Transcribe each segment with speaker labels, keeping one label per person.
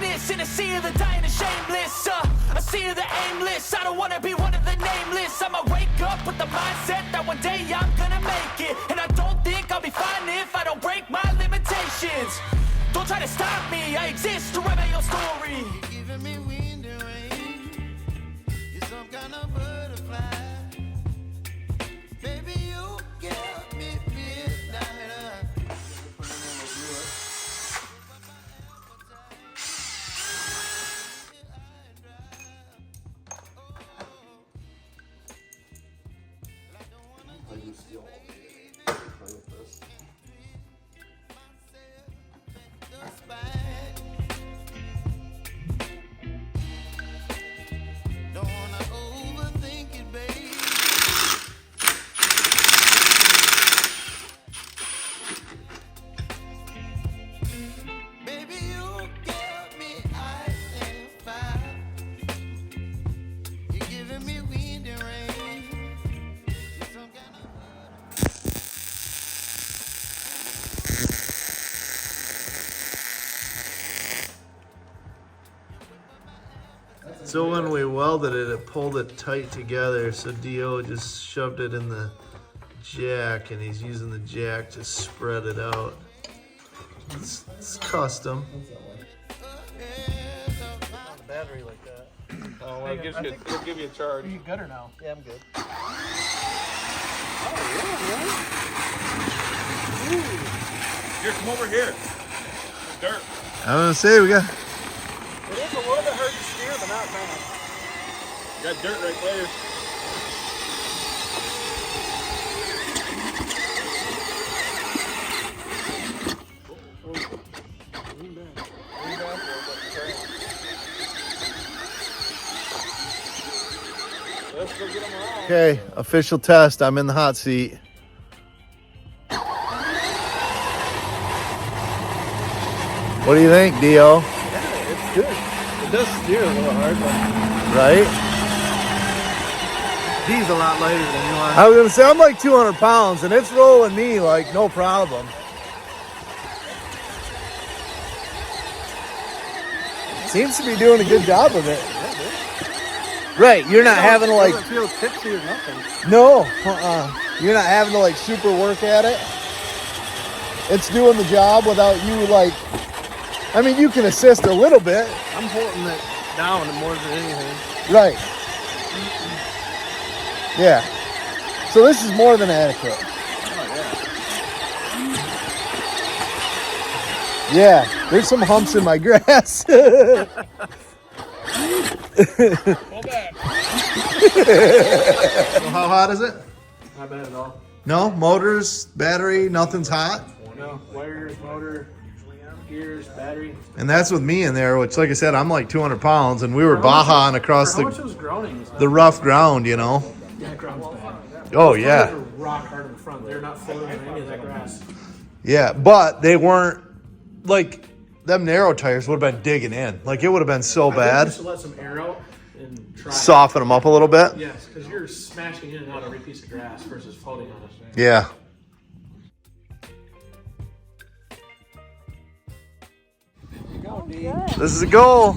Speaker 1: greatness in a sea of the dying and shameless. A sea of the aimless. I don't wanna be one of the nameless. I'ma wake up with the mindset that one day I'm gonna make it. And I don't think I'll be fine if I don't break my limitations. Don't try to stop me, I exist to write my own story. You're giving me wind and rain. You're some kind of butterfly. Baby, you give me midnight.
Speaker 2: So when we welded it, it pulled it tight together. So Dio just shoved it in the jack, and he's using the jack to spread it out. It's custom.
Speaker 3: On the battery like that.
Speaker 4: Oh, well, it'll give you a charge.
Speaker 3: Are you good or no? Yeah, I'm good.
Speaker 4: Here, come over here. Dirt.
Speaker 2: I was gonna say we got.
Speaker 3: It is a little bit hard to steer, but not bad.
Speaker 4: Got dirt right there. Let's go get them around.
Speaker 2: Okay, official test. I'm in the hot seat. What do you think, Dio?
Speaker 3: Yeah, it's good. It does steer a little hard, but
Speaker 2: Right?
Speaker 3: he's a lot lighter than you are.
Speaker 2: I was gonna say I'm like 200 pounds, and it's rolling me like no problem. Seems to be doing a good job of it. Right, you're not having to like.
Speaker 3: It doesn't feel tipsy or nothing.
Speaker 2: No, you're not having to like super work at it. It's doing the job without you like. I mean, you can assist a little bit.
Speaker 3: I'm holding it down more than anything.
Speaker 2: Right. Yeah. So this is more than adequate.
Speaker 3: Oh,
Speaker 2: Yeah, there's some humps in my grass.
Speaker 4: Pull back.
Speaker 2: So how hot is it?
Speaker 3: Not bad at all.
Speaker 2: No, motors, battery, nothing's hot.
Speaker 3: No, wires, motor, gears, battery.
Speaker 2: And that's with me in there, which, like I said, I'm like 200 pounds, and we were bajaing across
Speaker 3: How much it
Speaker 2: the
Speaker 3: was groaning?
Speaker 2: the rough ground, you know.
Speaker 3: Yeah, ground's bad.
Speaker 2: Oh
Speaker 3: Those
Speaker 2: yeah,
Speaker 3: are rock hard in the front. They're not floating on any of that grass.
Speaker 2: yeah, but they weren't like them narrow tires would have been digging in. Like it would have been so
Speaker 3: I
Speaker 2: bad.
Speaker 3: think you should let some air out and try.
Speaker 2: Soften them up a little bit.
Speaker 3: Yes, because you're smashing in and out every piece of grass versus floating on it.
Speaker 2: Yeah. This is a goal.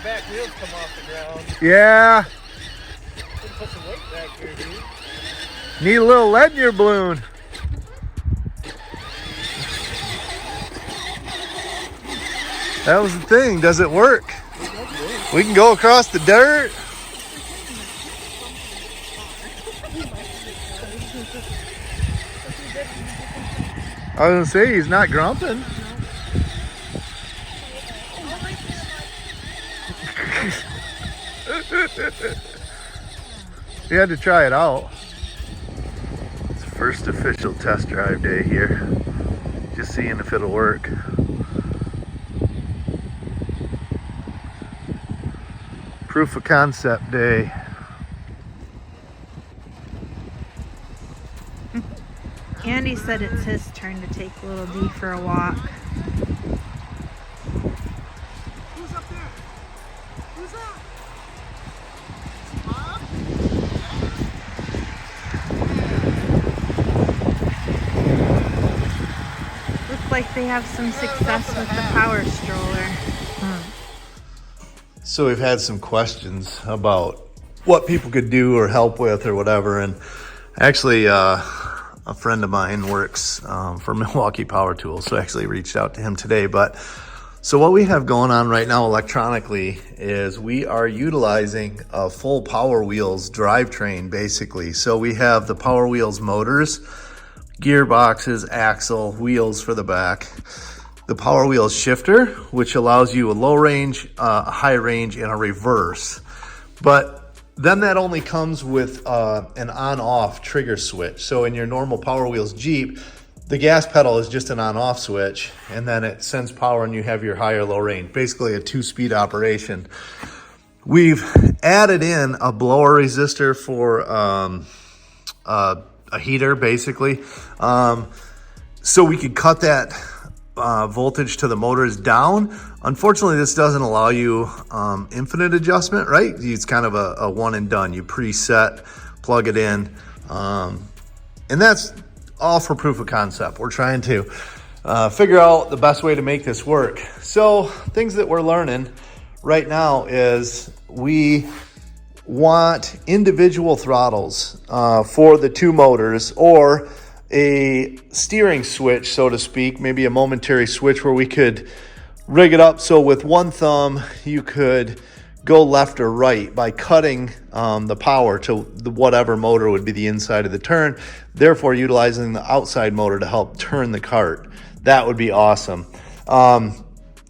Speaker 3: Back wheels come off the ground.
Speaker 2: Yeah.
Speaker 3: Put some weight back here, dude.
Speaker 2: Need a little lead in your balloon. That was the thing. Does it work? We can go across the dirt. I was gonna say he's not grumping. We had to try it out. It's the first official test drive day here. Just seeing if it'll work. Proof of concept day.
Speaker 5: Andy said it's his turn to take little D for a walk. like they have some success with the power stroller.
Speaker 2: So we've had some questions about what people could do or help with or whatever. And actually, a friend of mine works for Milwaukee Power Tools, so I actually reached out to him today. But so what we have going on right now electronically is we are utilizing a full Power Wheels drivetrain, basically. So we have the Power Wheels motors, gearboxes, axle, wheels for the back, the Power Wheels shifter, which allows you a low range, a high range, and a reverse. But then that only comes with an on-off trigger switch. So in your normal Power Wheels Jeep, the gas pedal is just an on-off switch, and then it sends power and you have your high or low range, basically a 2-speed operation. We've added in a blower resistor for a heater, basically. So we could cut that voltage to the motors down. Unfortunately, this doesn't allow you infinite adjustment, right? It's kind of a one and done. You preset, plug it in, and that's all for proof of concept. We're trying to figure out the best way to make this work. So things that we're learning right now is we want individual throttles for the 2 motors, or a steering switch, so to speak, maybe a momentary switch where we could rig it up so with one thumb you could go left or right by cutting the power to the whatever motor would be the inside of the turn, therefore utilizing the outside motor to help turn the cart. That would be awesome. And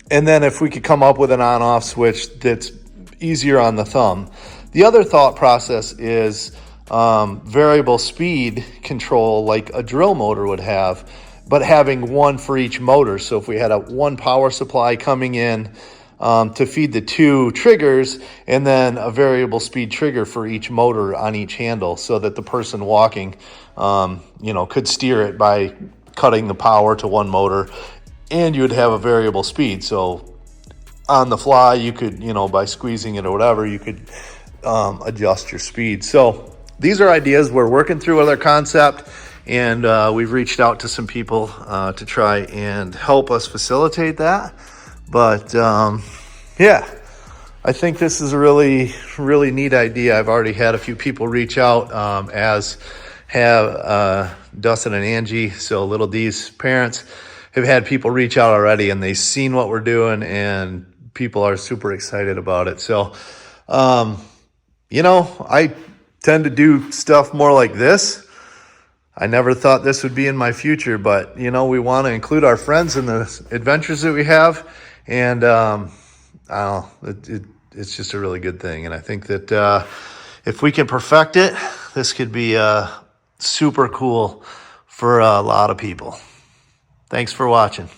Speaker 2: then if we could come up with an on-off switch that's easier on the thumb. The other thought process is variable speed control like a drill motor would have, but having one for each motor. So if we had one power supply coming in to feed the 2 triggers, and then a variable speed trigger for each motor on each handle, so that the person walking, could steer it by cutting the power to one motor, and you would have a variable speed. So on the fly, you could, by squeezing it or whatever, you could adjust your speed. So these are ideas. We're working through other concept, and we've reached out to some people to try and help us facilitate that. But yeah, I think this is a really, really neat idea. I've already had a few people reach out, as have Dustin and Angie. So Little D's parents have had people reach out already, and they've seen what we're doing, and people are super excited about it. So, I tend to do stuff more like this. I never thought this would be in my future, but, we want to include our friends in the adventures that we have. And it's just a really good thing. And I think that if we can perfect it, this could be super cool for a lot of people. Thanks for watching.